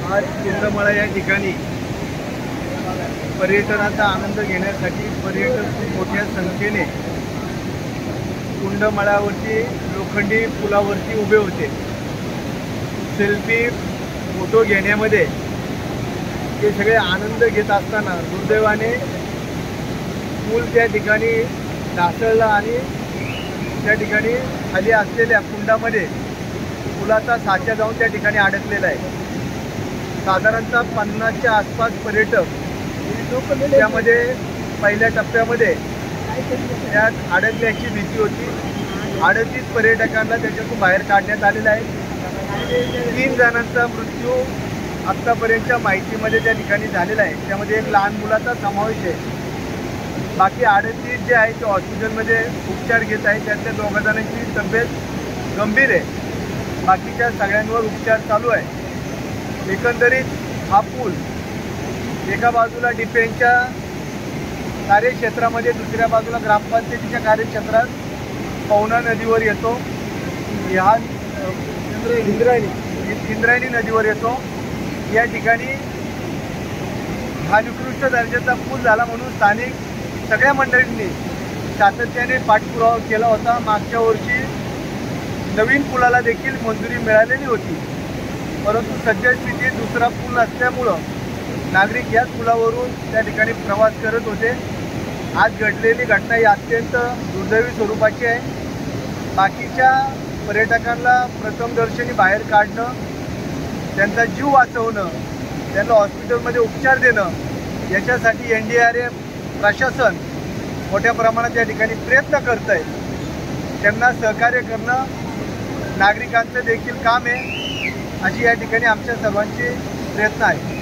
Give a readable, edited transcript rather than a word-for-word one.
आज कुंडमाळा या ठिकाणी पर्यटनाचा आनंद घेण्यासाठी पर्यटक खूप मोठ्या संख्येने कुंडमाळ्यावरती लोखंडी पुलावरती उभे होते। सेल्फी फोटो घेण्यामध्ये ते सगळे आनंद घेत असताना दुर्दैवाने पूल त्या ठिकाणी ढासळला आणि त्या ठिकाणी खाली असलेल्या कुंडामध्ये पुलाचा साचा जाऊन त्या ठिकाणी अडकलेला आहे। साधारणतः 50च्या आसपास पर्यटक त्यामध्ये पहिल्या टप्प्यामध्ये त्यात अडकल्याची भीती होती। 38 पर्यटकांना त्याच्यातून बाहेर काढण्यात आलेला आहे। 3 जणांचा मृत्यू आत्तापर्यंतच्या माहितीमध्ये त्या ठिकाणी झालेला आहे। त्यामध्ये एक लहान मुलाचा समावेश आहे। बाकी 38 जे आहे ते हॉस्पिटलमध्ये उपचार घेत आहेत। त्यातल्या 2 जणांची तब्येत गंभीर आहे। बाकीच्या सगळ्यांवर उपचार चालू आहे। एकंदरीत हा पूल एका बाजूला डिफेन्सच्या कार्यक्षेत्रामध्ये, दुसऱ्या बाजूला ग्रामपंचायतीच्या कार्यक्षेत्रात पवना नदीवर येतो। ह्या इंद्रायणी नदीवर येतो। या ठिकाणी हा निकृष्ट दर्जाचा पूल झाला म्हणून स्थानिक सगळ्या मंडळींनी सातत्याने पाठपुरावा केला होता। मागच्या वर्षी नवीन पुलाला देखील मंजुरी मिळालेली होती, परंतु सद्यस्थितीत दुसरा पूल असल्यामुळं नागरिक याच पुलावरून त्या ठिकाणी प्रवास करत होते। आज घडलेली घटना ही अत्यंत दुर्दैवी स्वरूपाची आहे। बाकीच्या पर्यटकांना प्रथमदर्शनी बाहेर काढणं, त्यांचा जीव वाचवणं, त्यांना हॉस्पिटलमध्ये उपचार देणं याच्यासाठी NDRF प्रशासन मोठ्या प्रमाणात या ठिकाणी प्रयत्न करत आहे। त्यांना सहकार्य करणं नागरिकांचं देखील काम आहे, अशी या ठिकाणी आमच्या सर्वांचे प्रयत्न आहे।